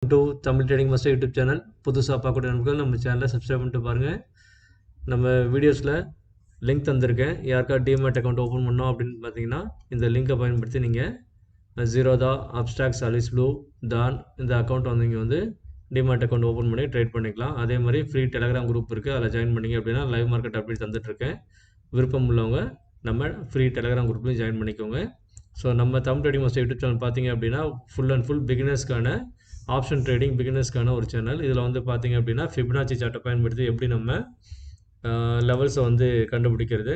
To Tamil trading master YouTube channel. புதுசாக பார்க்கக்கூடிய நண்பர்கள் நம்ம சேனலை சப்ஸ்கிரைப் பண்ணிட்டு பாருங்கள். நம்ம வீடியோஸில் லிங்க் தந்திருக்கேன். யாருக்கா டிமேட் அக்கௌண்ட் ஓப்பன் பண்ணோம் அப்படின்னு பார்த்தீங்கன்னா இந்த லிங்கை பயன்படுத்தி நீங்கள் ஜீரோதா, அப்ஸ்ட்ராக்ஸ், அலிஸ் ப்ளூ, டான் இந்த அக்கௌண்ட் வந்து நீங்கள் வந்து டிமேட் அக்கௌண்ட் ஓப்பன் பண்ணி ட்ரேட் பண்ணிக்கலாம். அதே மாதிரி ஃப்ரீ டெலகிராம் குரூப் இருக்குது, அதில் ஜாயின் பண்ணிங்க அப்படின்னா லைவ் மார்க்கெட் அப்டேட் தந்துட்டுருக்கேன். விருப்பம் உள்ளவங்க நம்ம ஃப்ரீ டெலகிராம் குரூப்லையும் ஜாயின் பண்ணிக்கோங்க. ஸோ நம்ம Tamil trading master YouTube channel பார்த்தீங்க அப்படின்னா ஃபுல் அண்ட் ஃபுல் பிகினர்ஸ்க்கான ஆப்ஷன் ட்ரேடிங் பிகினர்ஸ்க்கான ஒரு சேனல். இதில் வந்து பார்த்தீங்க அப்படின்னா ஃபிபனாச்சி சார்ட்டை பயன்படுத்தி எப்படி நம்ம லெவல்ஸை வந்து கண்டுபிடிக்கிறது,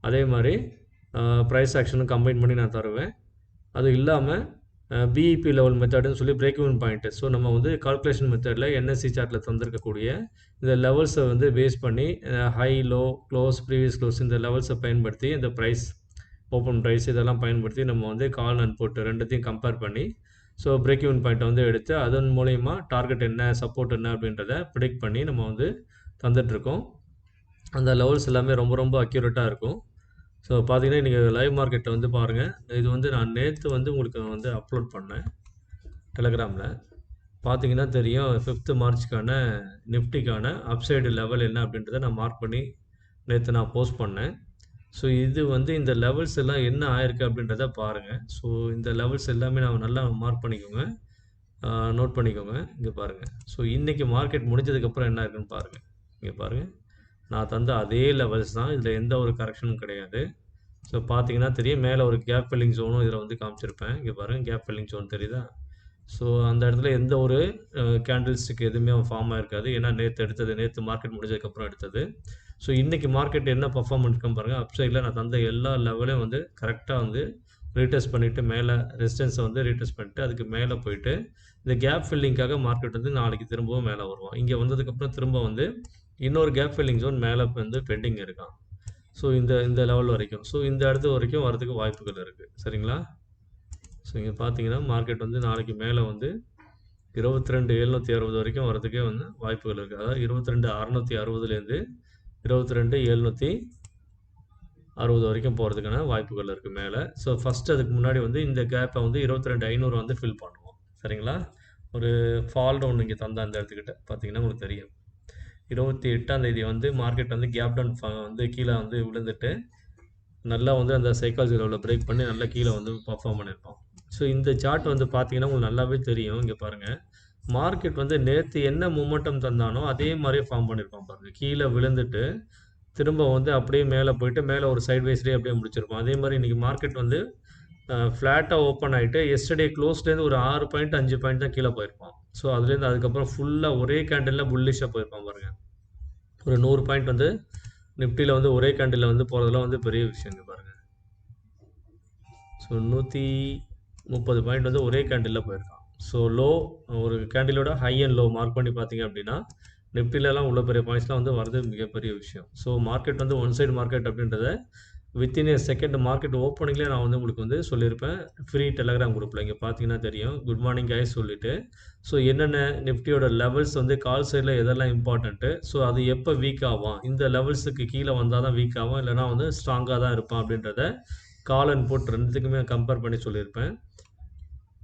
அதே மாதிரி ப்ரைஸ் ஆக்ஷனும் கம்பைன் பண்ணி நான் தருவேன். அது இல்லாமல் பிஇபி லெவல் மெத்தடுன்னு சொல்லி பிரேக் ஈவன் பாயிண்ட்டு, ஸோ நம்ம வந்து கால்குலேஷன் மெத்தடில் என்எஸ்சி சார்ட்டில் தந்திருக்கக்கூடிய இந்த லெவல்ஸை வந்து பேஸ் பண்ணி high, low, close, previous close இந்த லெவல்ஸை பயன்படுத்தி இந்த ப்ரைஸ், ஓப்பன் ப்ரைஸ் இதெல்லாம் பயன்படுத்தி நம்ம வந்து கால் அண்ட் புட் ரெண்டுத்தையும் கம்பேர் பண்ணி ஸோ பிரேக் ஈவன் பாயிண்ட்டை வந்து எடுத்து அதன் மூலயமா டார்கெட் என்ன, சப்போர்ட் என்ன அப்படின்றத ப்ரிடிக்ட் பண்ணி நம்ம வந்து தந்துட்டுருக்கோம். அந்த லெவல்ஸ் எல்லாமே ரொம்ப ரொம்ப அக்யூரேட்டாக இருக்கும். ஸோ பார்த்தீங்கன்னா இன்றைக்கி லைவ் மார்க்கெட்டை வந்து பாருங்கள். இது வந்து நான் நேற்று வந்து உங்களுக்கு வந்து அப்லோட் பண்ணேன் டெலகிராமில். பார்த்தீங்கன்னா தெரியும் 5th மார்ச்சுக்கான நிஃப்டிக்கான அப்சைடு லெவல் என்ன அப்படின்றத நான் மார்க் பண்ணி நேற்று நான் போஸ்ட் பண்ணேன். ஸோ இது வந்து இந்த லெவல்ஸ் எல்லாம் என்ன ஆயிருக்கு அப்படின்றத பாருங்கள். ஸோ இந்த லெவல்ஸ் எல்லாமே நான் நல்லா மார்க் பண்ணிக்கோங்க, நோட் பண்ணிக்கோங்க. இங்கே பாருங்கள். ஸோ இன்றைக்கி மார்க்கெட் முடிஞ்சதுக்கப்புறம் என்ன இருக்குன்னு பாருங்கள். இங்கே பாருங்கள், நான் தந்த அதே லெவல்ஸ் தான், இதில் எந்த ஒரு கரெக்ஷனும் கிடையாது. ஸோ பார்த்தீங்கன்னா தெரியும், மேலே ஒரு கேப் ஃபில்லிங் ஜோனும் இதில் வந்து காமிச்சிருப்பேன். இங்கே பாருங்கள், கேப் ஃபில்லிங் ஜோன் தெரியுதா? ஸோ அந்த இடத்துல எந்த ஒரு கேண்டில்ஸ்டிக் எதுவுமே ஃபார்ம் ஆகிருக்காது. ஏன்னா நேற்று மார்க்கெட் முடிஞ்சதுக்கப்புறம் எடுத்தது. ஸோ இன்றைக்கி மார்க்கெட் என்ன பர்ஃபார்மன்ஸ் இருக்குன்னு பாருங்கள். அப்சைடில் நான் தந்த எல்லா லெவலையும் வந்து கரெக்டாக வந்து ரீடெஸ்ட் பண்ணிவிட்டு மேலே ரெசிஸ்டன்ஸை வந்து ரீடெஸ்ட் பண்ணிவிட்டு அதுக்கு மேலே போயிட்டு இந்த கேப் ஃபில்லிங்காக மார்க்கெட் வந்து நாளைக்கு திரும்பவும் மேலே வருவோம். இங்கே வந்ததுக்கப்புறம் திரும்ப வந்து இன்னொரு கேப் ஃபில்லிங் ஜோன் மேலே வந்து பெண்டிங் இருக்கான். ஸோ இந்த லெவல் வரைக்கும், ஸோ இந்த இடத்து வரைக்கும் வரதுக்கு வாய்ப்புகள் இருக்குது. சரிங்களா? ஸோ இங்கே பார்த்தீங்கன்னா மார்க்கெட் வந்து நாளைக்கு மேலே வந்து 22,760 வரைக்கும் வரதுக்கே வந்து வாய்ப்புகள் இருக்குது. அதாவது 22,660லேருந்து 22,760 வரைக்கும் போகிறதுக்கான வாய்ப்புகள் இருக்குது மேலே. ஸோ ஃபஸ்ட்டு அதுக்கு முன்னாடி வந்து இந்த கேப்பை வந்து 22,500 வந்து ஃபில் பண்ணுவோம். சரிங்களா? ஒரு ஃபால் டவுன் இங்கே தந்த அந்த இடத்துக்கிட்ட பார்த்தீங்கன்னா உங்களுக்கு தெரியும். 28ஆம் தேதி வந்து மார்க்கெட் வந்து கேப் டவுன் வந்து கீழே வந்து விழுந்துட்டு நல்லா வந்து அந்த சைக்காலஜி லெவலில் பிரேக் பண்ணி நல்லா கீழே வந்து பர்ஃபார்ம் பண்ணியிருப்போம். ஸோ இந்த சார்ட் வந்து பார்த்தீங்கன்னா உங்களுக்கு நல்லாவே தெரியும். இங்கே பாருங்கள், மார்க்கெட் வந்து நேற்று என்ன மூமெண்டம் தந்தானோ அதே மாதிரியே ஃபார்ம் பண்ணியிருப்பான் பாருங்கள். கீழே விழுந்துட்டு திரும்ப வந்து அப்படியே மேலே போயிட்டு மேலே ஒரு சைட்வைஸ்லேயே அப்படியே முடிச்சிருப்போம். அதே மாதிரி இன்றைக்கி மார்க்கெட் வந்து ஃப்ளாட்டாக ஓப்பன் ஆகிட்டு எஸ்டர்டே க்ளோஸ்லேருந்து ஒரு 6 பாயிண்ட் 5 பாயிண்ட் தான் கீழே போயிருப்பான். ஸோ அதுலேருந்து அதுக்கப்புறம் ஃபுல்லாக ஒரே கேண்டிலில் புல்லிஷாக போயிருப்பான் பாருங்கள். ஒரு 100 பாயிண்ட் வந்து நிஃப்டியில் வந்து ஒரே கேண்டிலில் வந்து போகிறதுலாம் வந்து பெரிய விஷயங்க பாருங்கள். ஸோ 130 பாயிண்ட் வந்து ஒரே கேண்டிலில் போயிருக்கான். ஸோ லோ ஒரு கேண்டிலோட ஹை அண்ட் லோ மார்க் பண்ணி பார்த்தீங்க அப்படின்னா நிஃப்டிலலாம் உள்ள பெரிய பாயிண்ட்ஸ்லாம் வந்து வரது மிகப்பெரிய விஷயம். ஸோ மார்க்கெட் வந்து ஒன் சைடு மார்க்கெட் அப்படின்றத வித்தின் ஏ செகண்ட் மார்க்கெட் ஓப்பனிங்லேயே நான் வந்து உங்களுக்கு வந்து சொல்லியிருப்பேன் ஃப்ரீ டெலகிராம் குரூப்பில். இங்கே பார்த்தீங்கன்னா தெரியும், குட் மார்னிங் கைஸ் சொல்லிவிட்டு ஸோ என்னென்ன நிஃப்டியோட லெவல்ஸ் வந்து கால் சைடில் எதெல்லாம் இம்பார்ட்டண்ட்டு, ஸோ அது எப்போ வீக் ஆகும், இந்த லெவல்ஸுக்கு கீழே வந்தால் தான் வீக் ஆகும், இல்லைனா வந்து ஸ்ட்ராங்காக தான் இருப்பான் அப்படின்றத கால் அண்ட் புட் ரெண்டுத்துக்குமே கம்பேர் பண்ணி சொல்லியிருப்பேன்.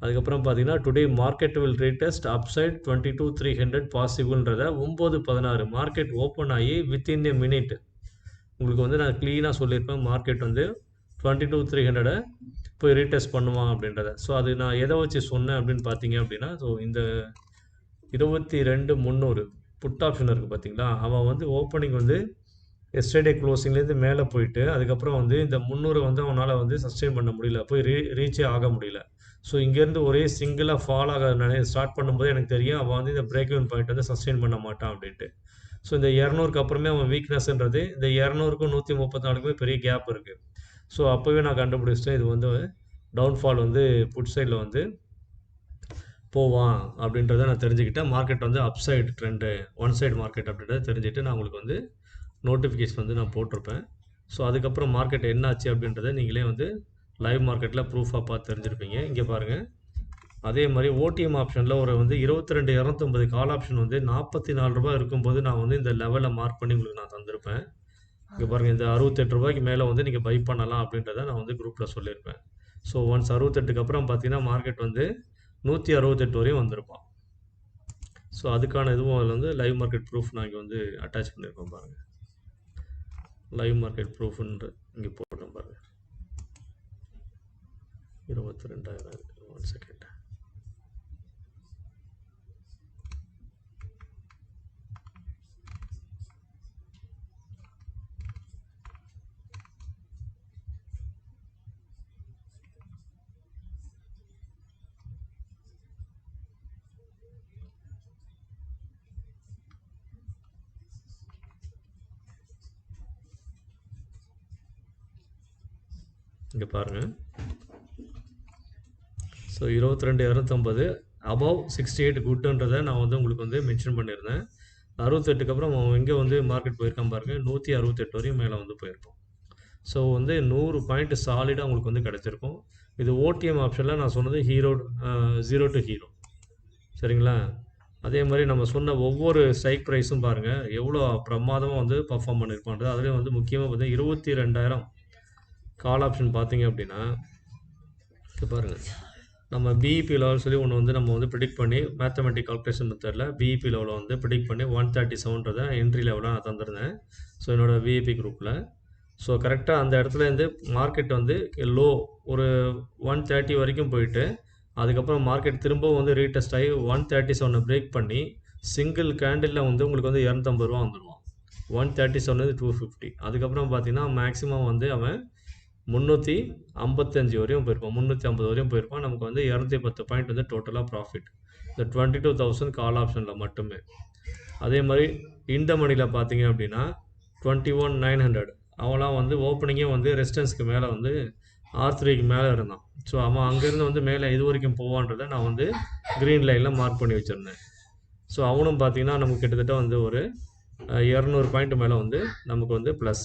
அதுக்கப்புறம் பார்த்தீங்கன்னா today market will retest upside 22,300 பாசிபிள்ன்றத 9:16 market open ஆகி வித்தின் ஏ மினிட் உங்களுக்கு வந்து நான் க்ளீனாக சொல்லியிருப்பேன். மார்க்கெட் வந்து 22,300 போய் ரீடெஸ்ட் பண்ணுவான் அப்படின்றத. ஸோ அது நான் எதை வச்சு சொன்னேன் அப்படின்னு பார்த்தீங்க அப்படின்னா, ஸோ இந்த 22,300 புட் ஆப்ஷன் இருக்குது பார்த்தீங்களா, அவன் வந்து ஓப்பனிங் வந்து எஸ்டர்டே க்ளோசிங்லேருந்து மேலே போயிட்டு அதுக்கப்புறம் வந்து இந்த 300 வந்து அவனால் வந்து சஸ்டெயின் பண்ண முடியல, போய் ரீச்சே ஆக முடியல. ஸோ இங்கேருந்து ஒரே சிங்கிளாக ஃபால் ஆக ஸ்டார்ட் பண்ணும்போது எனக்கு தெரியும் அவன் வந்து இந்த பிரேக் ஈவன் பாயிண்ட் வந்து சஸ்டெயின் பண்ண மாட்டான் அப்படின்ட்டு. ஸோ இந்த 200க்கு அப்புறமே அவன் வீக்னஸ்ன்றது இந்த 200க்கும் 134க்குமே பெரிய கேப் இருக்குது. ஸோ அப்போவே நான் கண்டுபிடிச்சிட்டேன் இது வந்து டவுன்ஃபால் வந்து புட் சைடில் வந்து போவான் அப்படின்றத நான் தெரிஞ்சுக்கிட்டேன். மார்க்கெட் வந்து அப் side trend, one side market அப்படின்றத தெரிஞ்சுட்டு நான் உங்களுக்கு வந்து நோட்டிஃபிகேஷன் வந்து நான் போட்டிருப்பேன். ஸோ அதுக்கப்புறம் மார்க்கெட் என்ன ஆச்சு அப்படின்றத நீங்களே வந்து லைவ் மார்க்கெட்டில் ப்ரூஃபாக பார்த்து தெரிஞ்சிருப்பீங்க. இங்கே பாருங்கள், அதே மாதிரி ஓடிஎம் ஆப்ஷனில் ஒரு வந்து 22,250 கால் ஆப்ஷன் வந்து 44 ரூபா இருக்கும்போது நான் வந்து இந்த லெவலில் மார்க் பண்ணி உங்களுக்கு நான் தந்திருப்பேன். இங்கே பாருங்கள், இந்த 68 ரூபாய்க்கு மேலே வந்து நீங்கள் பை பண்ணலாம் அப்படின்றத நான் வந்து குரூப்பில் சொல்லியிருப்பேன். ஸோ ஒன்ஸ் 68க்கு அப்புறம் பார்த்தீங்கன்னா மார்க்கெட் வந்து 168 வரையும் வந்திருப்பான். ஸோ அதுக்கான இதுவும் அதில் வந்து லைவ் மார்க்கெட் ப்ரூஃப் நான் இங்கே வந்து அட்டாச் பண்ணியிருக்கோம் பாருங்கள். லைவ் மார்க்கெட் ப்ரூஃப்ன்ற இங்கே போடுறேன் பாருங்கள். 22,000. 1 செகண்ட். இங்கே பாருங்கள். ஸோ 22,250 அபவ் 68 குட்டுன்றதை நான் வந்து உங்களுக்கு வந்து மென்ஷன் பண்ணியிருந்தேன். 68க்கு அப்புறம் அவன் எங்கே வந்து மார்க்கெட் போயிருக்கான் பாருங்கள், 168 வரையும் மேலே வந்து போயிருக்கும். ஸோ வந்து 100 பாயிண்ட் சாலிடாக உங்களுக்கு வந்து கிடச்சிருக்கும். இது ஓடிஎம் ஆப்ஷனில் நான் சொன்னது ஹீரோ 0 to ஹீரோ, சரிங்களா? அதே மாதிரி நம்ம சொன்ன ஒவ்வொரு ஸ்ட்ரைக் ப்ரைஸும் பாருங்கள் எவ்வளோ பிரமாதமாக வந்து பர்ஃபார்ம் பண்ணியிருப்பான்றது. அதுலேயும் வந்து முக்கியமாக பார்த்தீங்கன்னா 22,000 கால் ஆப்ஷன் பார்த்தீங்க அப்படின்னா பாருங்கள், நம்ம பிஇபி லெவல் சொல்லி ஒன்று வந்து நம்ம வந்து ப்ரிடிக்ட் பண்ணி மேத்தமெட்டிக் கால்குலேஷன் மெத்தடில் பிஇபி லெவலில் வந்து ப்ரிடிக்ட் பண்ணி 137ன்றதை என்ட்ரி லெவலாக நான் தந்திருந்தேன். ஸோ என்னோடய விஇபி குரூப்பில். ஸோ கரெக்டாக அந்த இடத்துலேருந்து மார்க்கெட் வந்து லோ ஒரு 130 வரைக்கும் போயிட்டு அதுக்கப்புறம் மார்க்கெட் திரும்பவும் வந்து ரீடெஸ்ட் ஆகி 137 பிரேக் பண்ணி சிங்கிள் கேண்டிலில் வந்து உங்களுக்கு வந்து 250 ரூபா வந்துடுவான். 137 250. அதுக்கப்புறம் பார்த்தீங்கன்னா மேக்ஸிமம் வந்து அவன் 355 வரையும் போயிருப்பான், 350 வரையும் போயிருப்பான். நமக்கு வந்து 210 பாயிண்ட் வந்து டோட்டலாக ப்ராஃபிட் இந்த 22,000 கால் ஆப்ஷனில் மட்டுமே. அதே மாதிரி இந்த மணியில் பார்த்தீங்க அப்படின்னா 21,900 அவன்லாம் வந்து ஓப்பனிங்கே வந்து ரெசிஸ்டன்ஸ்க்கு மேலே வந்து R3க்கு மேலே இருந்தான். ஸோ அவன் அங்கேருந்து வந்து மேலே இது வரைக்கும் போவான்றதை நான் வந்து க்ரீன் லைனில் மார்க் பண்ணி வச்சுருந்தேன். ஸோ அவனும் பார்த்தீங்கன்னா நமக்கு கிட்டத்தட்ட வந்து ஒரு 200 பாயிண்ட் மேலே வந்து நமக்கு வந்து ப்ளஸ்.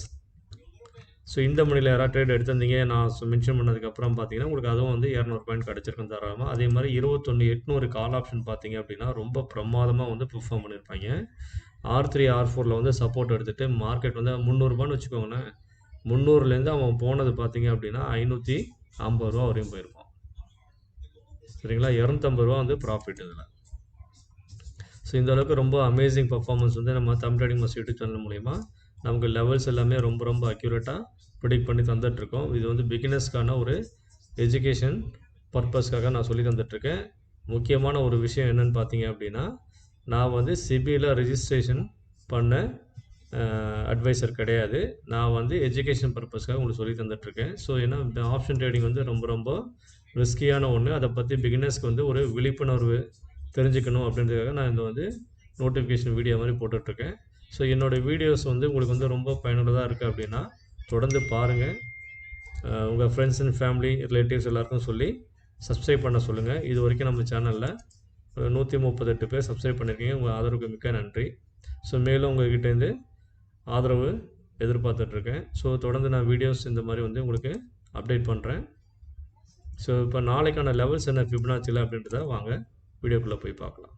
ஸோ இந்த மணியில் யாராவது ட்ரேட் எடுத்திருந்தீங்க நான் மென்ஷன் பண்ணதுக்கப்புறம் பார்த்தீங்கன்னா உங்களுக்கு அதுவும் வந்து 200 பாயிண்ட் கிடச்சிருக்கும் தாராளமாக. அதே மாதிரி 21,800 கால் ஆப்ஷன் பார்த்தீங்க அப்படின்னா ரொம்ப பிரமாதமாக வந்து பெர்ஃபார்ம் பண்ணியிருப்பாங்க. R3 R4ல் வந்து சப்போர்ட் எடுத்துகிட்டு மார்க்கெட் வந்து 300 வச்சுக்கோங்களேன். 300லேருந்து அவன் போனது பார்த்தீங்க அப்படின்னா 550 ரூபா வரையும் போயிருப்பான், சரிங்களா? 250 ரூபா வந்து ப்ராஃபிட் இதில். ஸோ இந்த அளவுக்கு ரொம்ப அமேசிங் பர்ஃபார்மன்ஸ் வந்து நம்ம Tamil trading master YouTube channel மூலிமா நமக்கு லெவல்ஸ் எல்லாமே ரொம்ப ரொம்ப அக்யூரேட்டாக ப்ரிடிக்ட் பண்ணி தந்துட்டுருக்கோம். இது வந்து பிகினர்ஸ்க்கான ஒரு எஜுகேஷன் பர்பஸ்க்காக நான் சொல்லி தந்துட்டுருக்கேன். முக்கியமான ஒரு விஷயம் என்னென்னு பார்த்தீங்க அப்படின்னா நான் வந்து சிபியில் ரெஜிஸ்ட்ரேஷன் பண்ண அட்வைசர் கிடையாது. நான் வந்து எஜுகேஷன் பர்பஸ்க்காக உங்களுக்கு சொல்லி தந்துட்டுருக்கேன். ஸோ ஏன்னா இந்த ஆப்ஷன் ட்ரேடிங் வந்து ரொம்ப ரொம்ப ரிஸ்கியான ஒன்று. அதை பற்றி பிகினர்ஸ்க்கு வந்து ஒரு விழிப்புணர்வு தெரிஞ்சுக்கணும் அப்படின்றதுக்காக நான் இந்த வந்து நோட்டிஃபிகேஷன் வீடியோ மாதிரி போட்டுட்ருக்கேன். ஸோ என்னோடய வீடியோஸ் வந்து உங்களுக்கு வந்து ரொம்ப பயனுள்ளதாக இருக்குது அப்படின்னா தொடர்ந்து பாருங்கள். உங்கள் ஃப்ரெண்ட்ஸ் அண்ட் ஃபேமிலி ரிலேட்டிவ்ஸ் எல்லாருக்கும் சொல்லி சப்ஸ்கிரைப் பண்ண சொல்லுங்கள். இது வரைக்கும் நம்ம சேனலில் 138 பேர் சப்ஸ்கிரைப் பண்ணியிருக்கீங்க. உங்கள் ஆதரவுக்கு மிக்க நன்றி. ஸோ மேலும் உங்கள்கிட்டேருந்து ஆதரவு எதிர்பார்த்துட்ருக்கேன். ஸோ தொடர்ந்து நான் வீடியோஸ் இந்த மாதிரி வந்து உங்களுக்கு அப்டேட் பண்ணுறேன். ஸோ இப்போ நாளைக்கான லெவல்ஸ் என்ன ஃபிபனாச்சியில் அப்படின்றத வாங்க வீடியோக்குள்ளே போய் பார்க்கலாம்.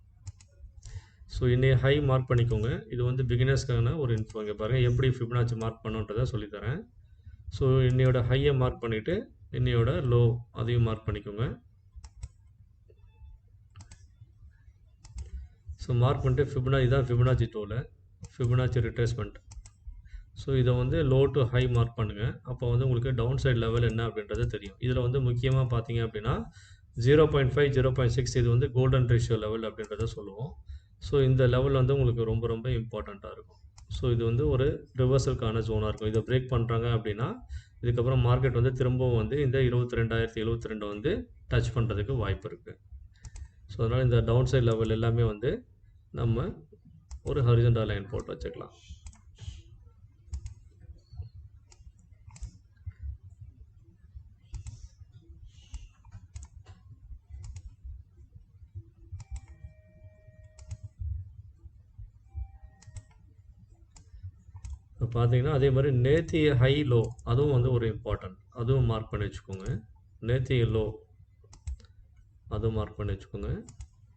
ஸோ இன்னைய ஹை மார்க் பண்ணிக்கோங்க. இது வந்து பிகினர்ஸ்க்கான ஒரு இன்ஃபோ. இங்கே பாருங்கள் எப்படி ஃபிபனாச்சி மார்க் பண்ணுன்றதை சொல்லித்தரேன். ஸோ இன்னையோட ஹையை மார்க் பண்ணிவிட்டு இன்னையோட லோ அதையும் மார்க் பண்ணிக்கோங்க. ஸோ மார்க் பண்ணிட்டு ஃபிபனாச்சி தான் ஃபிபனாச்சி டூவில் ஃபிபனாச்சி ரிட்ரேஸ்மெண்ட். ஸோ இதை வந்து லோ டு ஹை மார்க் பண்ணுங்கள். அப்போ வந்து உங்களுக்கு டவுன் சைட் லெவல் என்ன அப்படின்றது தெரியும். இதில் வந்து முக்கியமாக பார்த்தீங்க அப்படின்னா 0.5 0.6 இது வந்து கோல்டன் ரேஷியோ லெவல் அப்படின்றத சொல்லுவோம். ஸோ இந்த லெவல் வந்து உங்களுக்கு ரொம்ப ரொம்ப இம்பார்ட்டண்ட்டாக இருக்கும். ஸோ இது வந்து ஒரு ரிவர்சலுக்கான ஜோனாக இருக்கும். இதை பிரேக் பண்ணுறாங்க அப்படின்னா இதுக்கப்புறம் மார்க்கெட் வந்து திரும்பவும் வந்து இந்த 22,072 வந்து டச் பண்ணுறதுக்கு வாய்ப்பு இருக்குது. ஸோ அதனால் இந்த டவுன் சைட் லெவல் எல்லாமே வந்து நம்ம ஒரு ஹரிசன்டல் லைன் போட்டு வச்சுக்கலாம். இப்போ பார்த்தீங்கன்னா அதே மாதிரி நேத்திய ஹை லோ அதுவும் வந்து ஒரு இம்பார்ட்டன்ட். அதுவும் மார்க் பண்ணி வச்சுக்கோங்க. நேத்திய லோ அதுவும் மார்க் பண்ணி வச்சுக்கோங்க.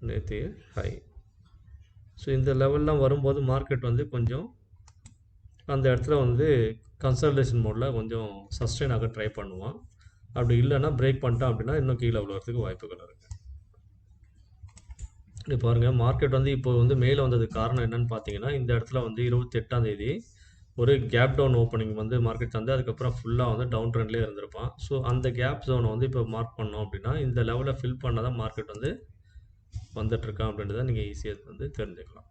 நேத்திய ஹை. ஸோ இந்த லெவல்லாம் வரும்போது மார்க்கெட் வந்து கொஞ்சம் அந்த இடத்துல வந்து கன்சல்டேஷன் மோடில் கொஞ்சம் சஸ்டெயின் ஆக ட்ரை பண்ணுவான். அப்படி இல்லைன்னா பிரேக் பண்ணிட்டான் அப்படின்னா இன்னும் கீழே விழுறதுக்கு வாய்ப்புகள் இருக்குது. இது பாருங்கள் மார்க்கெட் வந்து இப்போ வந்து மேலே வந்ததுக்கு காரணம் என்னன்னு பார்த்தீங்கன்னா இந்த இடத்துல வந்து 28ஆம் தேதி ஒரு கேப் டவுன் ஓப்பனிங் வந்து மார்க்கெட் தந்து அதுக்கப்புறம் ஃபுல்லாக வந்து டவுன் ட்ரெண்ட்லேயே இருந்திருப்பான். ஸோ அந்த கேப் ஜோனை வந்து இப்போ மார்க் பண்ணோம் அப்படின்னா இந்த லெவலை ஃபில் பண்ணால் தான் மார்க்கெட் வந்து வந்துட்டுருக்கான் அப்படின்றத நீங்கள் ஈஸியாக வந்து தெரிஞ்சுக்கலாம்.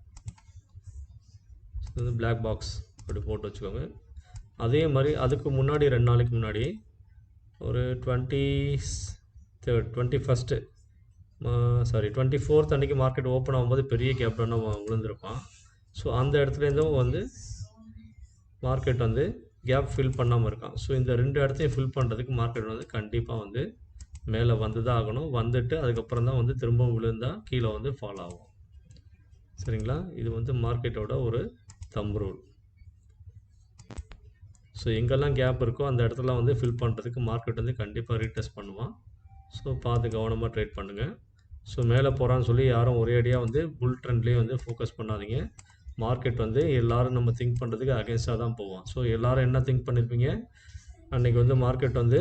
இது வந்து பிளாக் பாக்ஸ் அப்படி போட்டு வச்சுக்கோங்க. அதே மாதிரி அதுக்கு முன்னாடி 2 நாளைக்கு முன்னாடி ஒரு 21st 24th அன்றைக்கி மார்க்கெட் ஓப்பன் ஆகும்போது பெரிய கேப் டவுனாக விழுந்திருப்பான். ஸோ அந்த இடத்துலேருந்தும் வந்து மார்க்கெட் வந்து கேப் ஃபில் பண்ணாமல் இருக்கான். ஸோ இந்த 2 இடத்தையும் ஃபில் பண்ணுறதுக்கு மார்க்கெட் வந்து கண்டிப்பாக வந்து மேலே வந்து தான் ஆகணும். வந்துட்டு அதுக்கப்புறம் தான் வந்து திரும்பவும் விழுந்தால் கீழே வந்து ஃபால் ஆகும். சரிங்களா? இது வந்து மார்க்கெட்டோட ஒரு தம்ப் ரூல். ஸோ எங்கெல்லாம் கேப் இருக்கோ அந்த இடத்துல வந்து ஃபில் பண்ணுறதுக்கு மார்க்கெட் வந்து கண்டிப்பாக ரீடெஸ்ட் பண்ணுவான். ஸோ பார்த்து கவனமாக ட்ரேட் பண்ணுங்கள். ஸோ மேலே போகிறான்னு சொல்லி யாரும் ஒரேடியாக வந்து புல் ட்ரெண்ட்லேயே வந்து ஃபோக்கஸ் பண்ணாதீங்க. மார்க்கெட் வந்து எல்லோரும் நம்ம திங்க் பண்ணுறதுக்கு அகேன்ஸ்டாக தான் போவோம். ஸோ எல்லோரும் என்ன திங்க் பண்ணியிருப்பீங்க, அன்றைக்கி வந்து மார்க்கெட் வந்து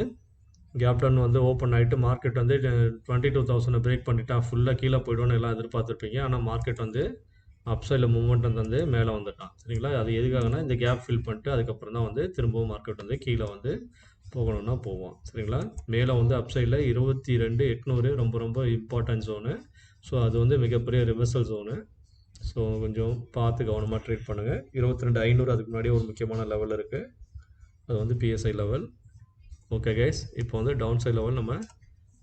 கேப் டவுன் வந்து ஓப்பன் ஆகிட்டு மார்க்கெட் வந்து 22,000 பிரேக் பண்ணிட்டான், ஃபுல்லாக கீழே போய்டுவோன்னு எல்லாம் எதிர்பார்த்துருப்பீங்க. ஆனால் மார்க்கெட் வந்து அப் சைடில் மூமெண்டம் தந்து மேலே வந்துட்டான். சரிங்களா? அது எதுக்காகனா இந்த கேப் ஃபில் பண்ணிட்டு அதுக்கப்புறம் தான் வந்து திரும்பவும் மார்க்கெட் வந்து கீழே வந்து போகணுன்னா போவோம். சரிங்களா? மேலே வந்து அப் சைடில் 22,800 ரொம்ப ரொம்ப இம்பார்ட்டன்ட் ஜோனு. ஸோ அது வந்து மிகப்பெரிய ரிவர்சல் ஜோனு. ஸோ கொஞ்சம் பார்த்து கவனமாக ட்ரேட் பண்ணுங்கள். 22,500 அதுக்கு முன்னாடி ஒரு முக்கியமான லெவல் இருக்குது. அது வந்து பிஎஸ்ஐ லெவல். ஓகே கைஸ், இப்போ வந்து டவுன் சைட் லெவல் நம்ம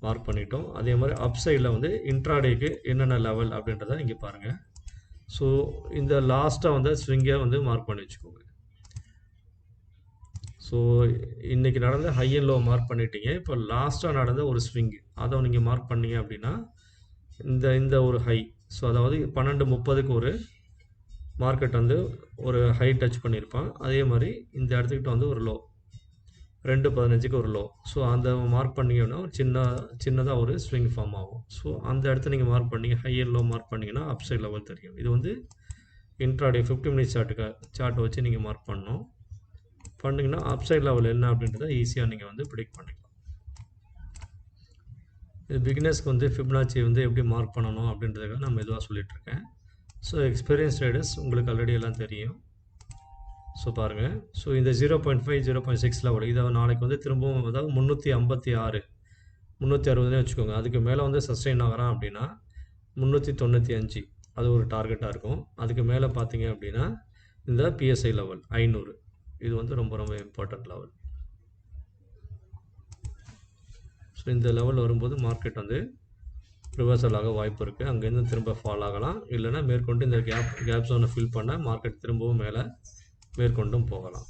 மார்க் பண்ணிட்டோம். அதே மாதிரி அப் சைடில் வந்து இன்ட்ராடேக்கு என்னென்ன லெவல் அப்படின்றத நீங்கள் பாருங்கள். ஸோ இந்த லாஸ்ட்டாக வந்து ஸ்விங்கை வந்து மார்க் பண்ணி வச்சுக்கோங்க. ஸோ இன்றைக்கி நடந்த ஹை அண்ட் லோ மார்க் பண்ணிட்டீங்க. இப்போ லாஸ்ட்டாக நடந்த ஒரு ஸ்விங் அதை நீங்கள் மார்க் பண்ணீங்க அப்படின்னா இந்த ஒரு ஹை, ஸோ அதாவது 12:30க்கு ஒரு மார்க்கெட் வந்து ஒரு ஹை டச் பண்ணியிருப்பான். அதே மாதிரி இந்த இடத்துக்கிட்ட வந்து ஒரு லோ 2:15க்கு ஒரு லோ. ஸோ அந்த மார்க் பண்ணிங்கன்னா சின்னதாக ஒரு ஸ்விங் ஃபார்ம் ஆகும். ஸோ அந்த இடத்த நீங்கள் மார்க் பண்ணிங்க ஹை அண்ட் லோ மார்க் பண்ணிங்கன்னா அப் சைட் லெவல் தெரியும். இது வந்து இன்ட்ராடே 50 மினிட்ஸ் சார்ட்டை வச்சு நீங்கள் மார்க் பண்ணணும். பண்ணிங்கன்னா அப் சைட் லெவல் என்ன அப்படின்றத ஈஸியாக நீங்கள் வந்து ப்ரிடிக்ட் பண்ணிக்கலாம். இது பிகினர்ஸ்க்கு வந்து ஃபிப்னாச்சி வந்து எப்படி மார்க் பண்ணணும் அப்படின்றதுக்காக நான் மெதுவாக சொல்லிகிட்ருக்கேன். ஸோ எக்ஸ்பீரியன்ஸ் ட்ரேடர்ஸ் உங்களுக்கு ஆல்ரெடி எல்லாம் தெரியும். ஸோ பாருங்கள், ஸோ இந்த 0.5 0.6 லெவல் இதை நாளைக்கு வந்து திரும்பவும் அதாவது 356 360 வச்சுக்கோங்க. அதுக்கு மேலே வந்து சஸ்டெயின் ஆகிறான் அப்படின்னா 395 அது ஒரு டார்கெட்டாக இருக்கும். அதுக்கு மேலே பார்த்தீங்க அப்படின்னா இந்த பிஎஸ்ஐ லெவல் 500 இது வந்து ரொம்ப ரொம்ப இம்பார்ட்டன்ட் லெவல். ஸோ இந்த லெவல் வரும்போது மார்க்கெட் வந்து ரிவர்சல் ஆக வாய்ப்பு இருக்குது. அங்கேருந்து திரும்ப ஃபால் ஆகலாம், இல்லைனா மேற்கொண்டு இந்த கேப் ஜோனை ஃபில் பண்ண மார்க்கெட் திரும்பவும் மேலே மேற்கொண்டும் போகலாம்.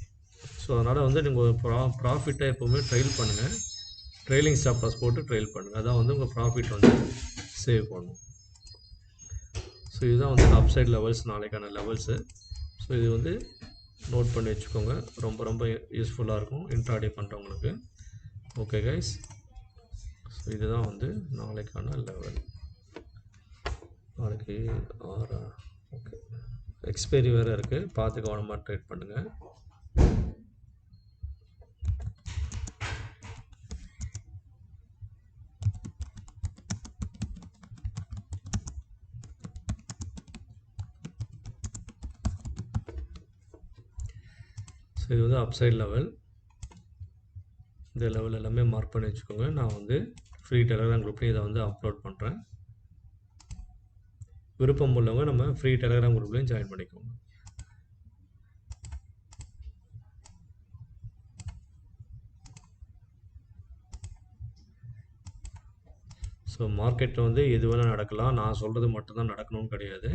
ஸோ அதனால் வந்து நீங்கள் ஒரு ப்ராஃபிட்டை எப்போவுமே ட்ரெயில் பண்ணுங்கள். ட்ரெயிலிங் ஸ்டாப் லாஸ் போட்டு ட்ரெயில் பண்ணுங்கள். அதான் வந்து உங்கள் ப்ராஃபிட் வந்து சேவ் பண்ணும். ஸோ இதுதான் வந்து அப் சைட் லெவல்ஸ், நாளைக்கான லெவல்ஸு. ஸோ இது வந்து நோட் பண்ணி வச்சுக்கோங்க, ரொம்ப ரொம்ப யூஸ்ஃபுல்லாக இருக்கும் இன்ட்ராடே பண்ணுறவங்களுக்கு. ஓகே கைஸ், ஸோ இதுதான் வந்து நாளைக்கான லெவல். நாளைக்கு 6 ஓகே, எக்ஸ்பைரி வேறு இருக்குது, பார்த்து கவனமாக ட்ரேட் பண்ணுங்கள். ஸோ இது வந்து அப்சைட் லெவல். இந்த லெவல் எல்லாமே மார்க் பண்ணி வச்சுக்கோங்க. நான் வந்து ஃப்ரீ டெலகிராம் குரூப்லேயும் இதை வந்து அப்லோட் பண்ணுறேன். விருப்பம் உள்ளவங்க நம்ம ஃப்ரீ டெலகிராம் குரூப்லேயும் ஜாயின் பண்ணிக்கோங்க. ஸோ மார்க்கெட்டில் வந்து எது வேணால் நடக்கலாம், நான் சொல்கிறது மட்டும்தான் நடக்கணும்னு கிடையாது.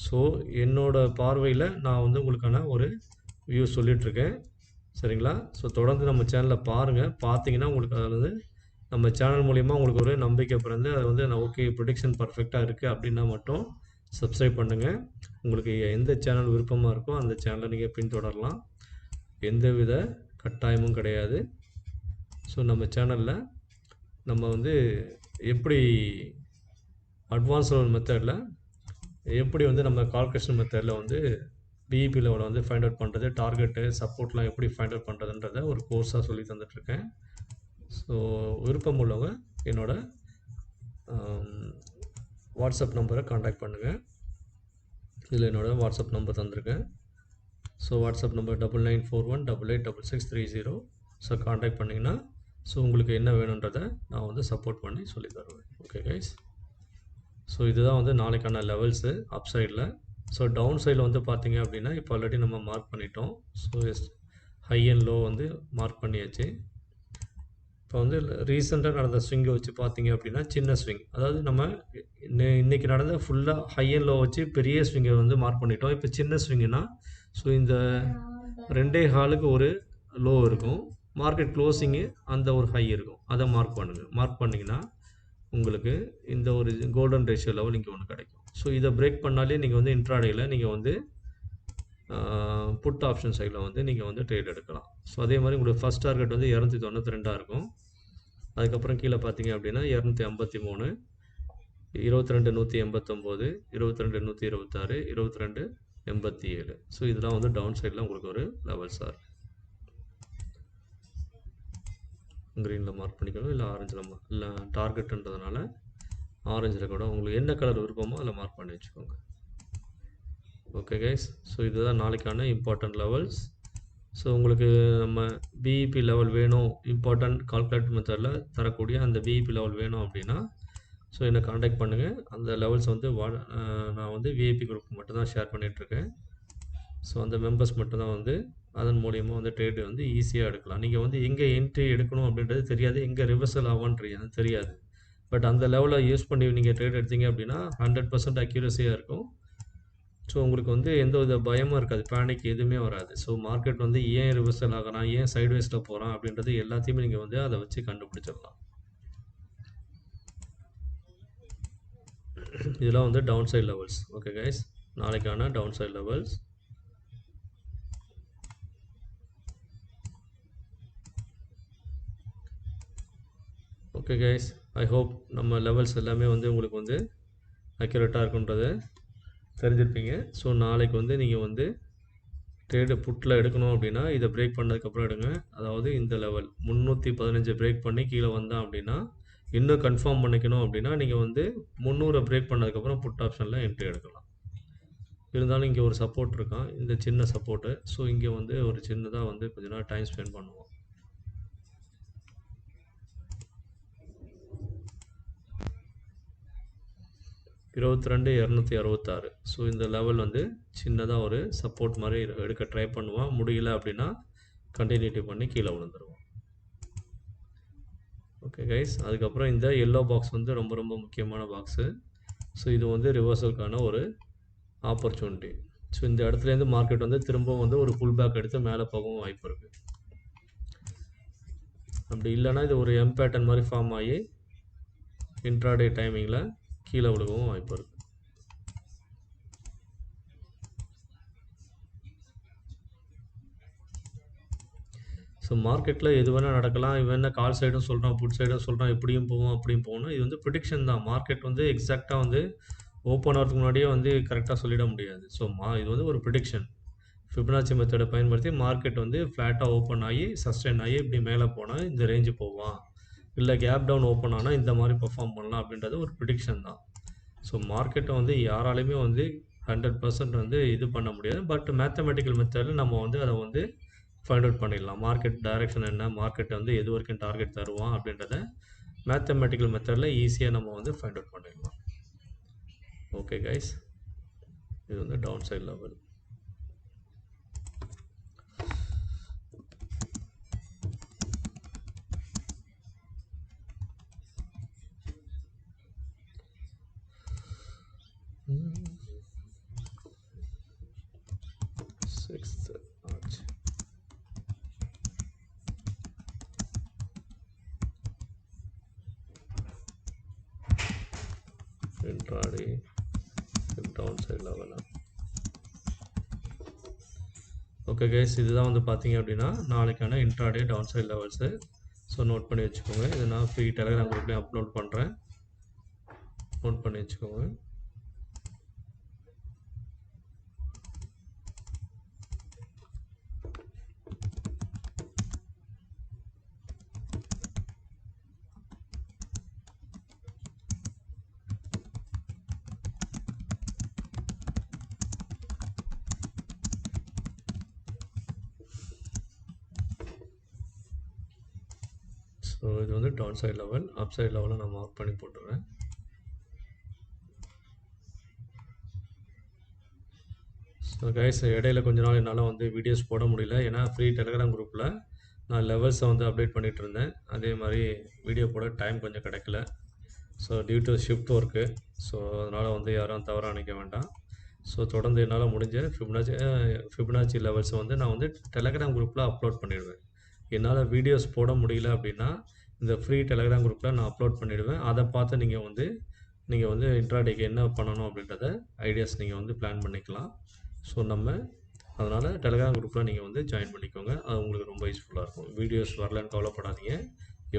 ஸோ என்னோடய பார்வையில் நான் வந்து உங்களுக்கான ஒரு வியூ சொல்லிகிட்ருக்கேன். சரிங்களா? ஸோ தொடர்ந்து நம்ம சேனலில் பாருங்கள். பார்த்தீங்கன்னா உங்களுக்கு அதில் வந்து நம்ம சேனல் மூலிமா உங்களுக்கு ஒரு நம்பிக்கை பிறந்து அது வந்து நான் ஓகே ப்ரிடிக்ஷன் பர்ஃபெக்டாக இருக்குது அப்படின்னா மட்டும் சப்ஸ்கிரைப் பண்ணுங்கள். உங்களுக்கு எந்த சேனல் விருப்பமாக இருக்கோ அந்த சேனலை நீங்கள் பின்தொடரலாம், எந்தவித கட்டாயமும் கிடையாது. ஸோ நம்ம சேனலில் நம்ம வந்து எப்படி அட்வான்ஸ் லெவல் மெத்தடில் எப்படி வந்து நம்ம கால்குலேஷன் மெத்தடில் வந்து பிஇபி லெவலில் வந்து ஃபைண்ட் அவுட் பண்ணுறது, டார்கெட்டு சப்போர்ட்லாம் எப்படி ஃபைண்ட் அவுட் பண்ணுறதுன்றதை ஒரு கோர்ஸாக சொல்லி தந்துட்டுருக்கேன். ஸோ விருப்பம் உள்ளவங்க என்னோட வாட்ஸ்அப் நம்பரை காண்டாக்ட் பண்ணுங்கள். இதில் என்னோடய வாட்ஸ்அப் நம்பர் தந்திருக்கேன். So WhatsApp number 9941886630. So contact பண்ணிங்கன்னா ஸோ உங்களுக்கு என்ன வேணுன்றதை நான் வந்து சப்போர்ட் பண்ணி சொல்லி தருவேன். Okay guys. ஸோ இதுதான் வந்து நாளைக்கான லெவல்ஸு அப் சைடில். ஸோ டவுன் சைடில் வந்து பார்த்தீங்க அப்படின்னா இப்போ ஆல்ரெடி நம்ம மார்க் பண்ணிட்டோம். ஸோ ஹை அண்ட் லோ வந்து மார்க் பண்ணியாச்சு. இப்போ வந்து ரீசெண்டாக நடந்த ஸ்விங்கை வச்சு பார்த்தீங்க அப்படின்னா சின்ன ஸ்விங், அதாவது நம்ம இன்றைக்கி நடந்த ஃபுல்லாக ஹை அண்ட் லோ வச்சு பெரிய ஸ்விங்கை வந்து மார்க் பண்ணிட்டோம். இப்போ சின்ன ஸ்விங்குனா ஸோ இந்த 2.25 ஒரு லோ இருக்கும், மார்க்கெட் க்ளோசிங்கு அந்த ஒரு ஹை இருக்கும், அதை மார்க் பண்ணுங்கள். மார்க் பண்ணிங்கன்னா உங்களுக்கு இந்த ஒரு கோல்டன் ரேஷியோ லெவல் இங்கே ஒன்று கிடைக்கும். ஸோ இதை பிரேக் பண்ணாலே நீங்கள் வந்து இன்ட்ராடேயில் நீங்கள் வந்து புட் ஆப்ஷன் சைடில் வந்து நீங்கள் வந்து ட்ரேட் எடுக்கலாம். ஸோ அதே மாதிரி உங்களுக்கு ஃபஸ்ட் டார்கெட் வந்து 292 இருக்கும். அதுக்கப்புறம் கீழே பார்த்தீங்க அப்படின்னா 253, 22,189, 22,126, 22,87. ஸோ இதெல்லாம் வந்து டவுன் சைடில் உங்களுக்கு ஒரு லெவல் சார். க்ரீனில் மார்க் பண்ணிக்கணும், இல்லை ஆரஞ்சில் இல்லை டார்கெட்டுன்றதுனால ஆரஞ்சில் கூட உங்களுக்கு என்ன கலர் விருப்பமோ அதில் மார்க் பண்ணி வச்சுக்கோங்க. Okay guys. ஸோ இதுதான் நாளைக்கான இம்பார்ட்டன்ட் லெவல்ஸ். ஸோ உங்களுக்கு நம்ம பிஇபி லெவல் வேணும், இம்பார்ட்டன்ட் கால்குலேட் மெத்தடில் தரக்கூடிய அந்த பிஇபி லெவல் வேணும் அப்படின்னா ஸோ என்னை காண்டாக்ட் பண்ணுங்கள். அந்த லெவல்ஸ் வந்து நான் வந்து விஐபி குரூப் மட்டும்தான் ஷேர் பண்ணிகிட்ருக்கேன். ஸோ அந்த மெம்பர்ஸ் மட்டும்தான் வந்து அதன் மூலியமாக வந்து ட்ரேடு வந்து ஈஸியாக எடுக்கலாம். நீங்கள் வந்து எங்கே என்ட்ரி எடுக்கணும் அப்படின்றது தெரியாது, எங்கே ரிவர்சல் ஆகும்ன்றது தெரியாது. பட் அந்த லெவலில் யூஸ் பண்ணி நீங்கள் ட்ரேட் எடுத்தீங்க அப்படின்னா 100% அக்யூரஸியாக இருக்கும். ஸோ உங்களுக்கு வந்து எந்த வித பயமும் இருக்காது, பேனிக் எதுவுமே வராது. ஸோ மார்க்கெட் வந்து ஏன் ரிவர்சல் ஆகிறான், ஏன் சைட்வேஸில் போகிறான் அப்படின்றது எல்லாத்தையுமே நீங்கள் வந்து அதை வச்சு கண்டுபிடிச்சிடலாம். இதெல்லாம் வந்து down side levels. Okay guys, நாளைக்கான down side levels. Okay guys, I hope நம்ம லெவல்ஸ் எல்லாமே வந்து உங்களுக்கு வந்து அக்யூரேட்டாக இருக்குன்றதை தெரிஞ்சிருப்பீங்க. ஸோ நாளைக்கு வந்து நீங்கள் வந்து ட்ரேடு புட்டில் எடுக்கணும் அப்படின்னா இதை பிரேக் பண்ணதுக்கப்புறம் எடுங்க. அதாவது இந்த லெவல் 315 பிரேக் பண்ணி கீழே வந்தான் அப்படின்னா, இன்னும் கன்ஃபார்ம் பண்ணிக்கணும் அப்படின்னா நீங்கள் வந்து 300 பிரேக் பண்ணதுக்கப்புறம் புட் ஆப்ஷனில் என்ட்ரி எடுக்கலாம். இருந்தாலும் இங்கே ஒரு சப்போர்ட் இருக்கான், இந்த சின்ன சப்போர்ட்டு. ஸோ இங்கே வந்து ஒரு சின்னதாக வந்து கொஞ்ச நேரம் டைம் ஸ்பெண்ட் பண்ணுவோம். இருபத்தி 266. ஸோ இந்த லெவல் வந்து சின்னதாக ஒரு சப்போர்ட் மாதிரி எடுக்க ட்ரை பண்ணுவான். முடியல அப்படின்னா கண்டினியூட்டி பண்ணி கீழே விழுந்துருவோம். ஓகே கைஸ், அதுக்கப்புறம் இந்த எல்லோ பாக்ஸ் வந்து ரொம்ப ரொம்ப முக்கியமான பாக்ஸு. ஸோ இது வந்து ரிவர்சலுக்கான ஒரு ஆப்பர்ச்சுனிட்டி. ஸோ இந்த இடத்துலேருந்து மார்க்கெட் வந்து திரும்பவும் வந்து ஒரு புல் பேக் எடுத்து மேலே போகவும் வாய்ப்பு இருக்குது. அப்படி இல்லைனா இது ஒரு எம் பேட்டர்ன் மாதிரி ஃபார்ம் ஆகி இன்ட்ராடே டைமிங்கில் கீழே விழுகவும் வாய்ப்பு இருக்குது. ஸோ மார்க்கெட்டில் எது வேணால் நடக்கலாம். இவன் என்ன கால் சைடும் சொல்கிறான், புட் சைடும் சொல்கிறான், இப்படியும் போகும் அப்படியும் போகணும். இது வந்து ப்ரிடிக்ஷன் தான். மார்க்கெட் வந்து எக்ஸாக்டாக வந்து ஓப்பன் ஆகிறதுக்கு முன்னாடியே வந்து கரெக்டாக சொல்லிட முடியாது. ஸோ இது வந்து ஒரு ப்ரிடிக்ஷன். ஃபிபனாச்சி மெத்தடை பயன்படுத்தி மார்க்கெட் வந்து ஃப்ளாட்டாக ஓப்பன் ஆகி சஸ்டெயின் ஆகி இப்படி மேலே போனால் இந்த ரேஞ்சு போவான், இல்லை கேப் டவுன் ஓப்பன் ஆனால் இந்த மாதிரி பர்ஃபார்ம் பண்ணலாம் அப்படின்றது ஒரு ப்ரிடிக்ஷன் தான். ஸோ மார்க்கெட்டை வந்து யாராலையுமே வந்து 100% வந்து இது பண்ண முடியாது. பட் மேத்தமெட்டிக்கல் மெத்தடில் நம்ம வந்து அதை வந்து ஃபைண்ட் அவுட் பண்ணிடலாம். மார்க்கெட் டைரக்ஷன் என்ன, மார்க்கெட் வந்து எது வரைக்கும் டார்கெட் தருவான் அப்படின்றத மேத்தமெட்டிக்கல் மெத்தடில் ஈஸியாக நம்ம வந்து ஃபைண்ட் அவுட் பண்ணிடலாம். ஓகே கைஸ், இது வந்து down side level. Intraday down side level. Okay guys, இதுதான் வந்து பார்த்தீங்க அப்படின்னா நாளைக்கான intraday down side levels. So note பண்ணி வச்சுக்கோங்க. இதை நான் ஃப்ரீ டெலகிராம் குரூப்லேயும் அப்லோட் பண்ணுறேன், நோட் பண்ணி வச்சுக்கோங்க. ஸோ இது வந்து down side level, up side லெவலில் நான் மார்க் பண்ணி போட்டுருவேன். ஸோ கைஸ், இடையில கொஞ்ச நாள் என்னால் வந்து வீடியோஸ் போட முடியல. ஏன்னா ஃப்ரீ டெலிகிராம் குரூப்பில் நான் லெவல்ஸை வந்து அப்டேட் பண்ணிகிட்டு இருந்தேன். அதே மாதிரி வீடியோ போட டைம் கொஞ்சம் கிடைக்கல. So due to shift work. So அதனால் வந்து யாரும் தவறாக நினைக்க வேண்டாம். ஸோ தொடர்ந்து என்னால் முடிஞ்ச ஃபிபனாச்சி லெவல்ஸை வந்து நான் வந்து டெலிகிராம் குரூப்பில் அப்லோட் பண்ணிடுவேன். என்னால் வீடியோஸ் போட முடியல அப்படின்னா இந்த ஃப்ரீ டெலிகிராம் குரூப்பில் நான் அப்லோட் பண்ணிவிடுவேன். அதை பார்த்து நீங்கள் வந்து இன்ட்ராடேக்கு என்ன பண்ணணும் அப்படின்றத ஐடியாஸ் நீங்கள் வந்து பிளான் பண்ணிக்கலாம். ஸோ அதனால் டெலிகிராம் குரூப்பில் நீங்கள் வந்து ஜாயின் பண்ணிக்கோங்க. அது உங்களுக்கு ரொம்ப யூஸ்ஃபுல்லாக இருக்கும். வீடியோஸ் வரலன்னு கவலைப்படாதீங்க.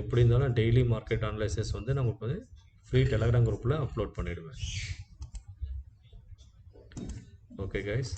எப்படி இருந்தாலும் டெய்லி மார்க்கெட் அனலைசிஸ் வந்து நமக்கு வந்து ஃப்ரீ டெலிகிராம் குரூப்பில் அப்லோட் பண்ணிவிடுவேன். ஓகே கைஸ்,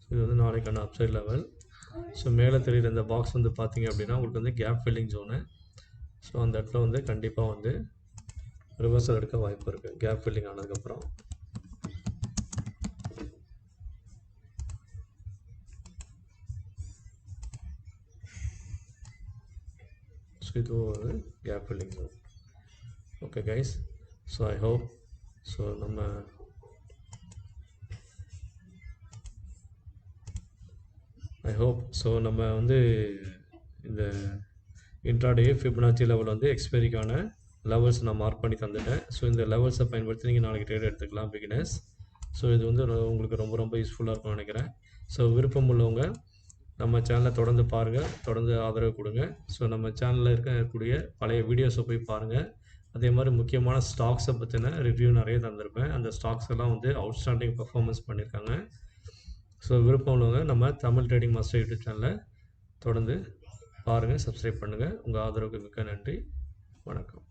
இது வந்து நாளைக்கான அப்சைட் லெவல். ஸோ மேலே தெரியுற இந்த பாக்ஸ் வந்து பார்த்தீங்க அப்படின்னா உங்களுக்கு வந்து கேப் ஃபில்லிங் ஜோனு. ஸோ அந்த இடத்துல வந்து கண்டிப்பாக வந்து ரிவர்சல் எடுக்க வாய்ப்பு இருக்குது கேப் ஃபில்லிங் ஆனதுக்கப்புறம். ஸோ இது வந்து gap filling zone. Okay guys, so I hope நம்ம வந்து இந்த இன்ட்ராடே ஃபிபனாச்சி லெவல் வந்து எக்ஸ்பைரிக்கான லெவல்ஸ் நான் மார்க் பண்ணி தந்துட்டேன். ஸோ இந்த லெவல்ஸை பயன்படுத்தி நீங்கள் நாளைக்கு ட்ரேட் எடுத்துக்கலாம் பிகினர்ஸ். ஸோ இது வந்து உங்களுக்கு ரொம்ப ரொம்ப யூஸ்ஃபுல்லாக இருக்கும்னு நினைக்கிறேன். ஸோ விருப்பம் உள்ளவங்க நம்ம சேனலை தொடர்ந்து பாருங்கள், தொடர்ந்து ஆதரவு கொடுங்க. ஸோ நம்ம சேனலில் இருக்கக்கூடிய பழைய வீடியோஸை போய் பாருங்கள். அதே மாதிரி முக்கியமான ஸ்டாக்ஸை பற்றின ரிவ்யூ நிறைய தந்திருப்பேன். அந்த ஸ்டாக்ஸ் எல்லாம் வந்து அவுட்ஸ்டாண்டிங் பர்ஃபார்மன்ஸ் பண்ணியிருக்காங்க. ஸோ விருப்பம் உள்ளவங்க நம்ம தமிழ் ட்ரேடிங் மாஸ்டர் யூடியூப் சேனலை தொடர்ந்து பாருங்கள், சப்ஸ்கிரைப் பண்ணுங்கள். உங்கள் ஆதரவுக்கு மிக்க நன்றி. வணக்கம்.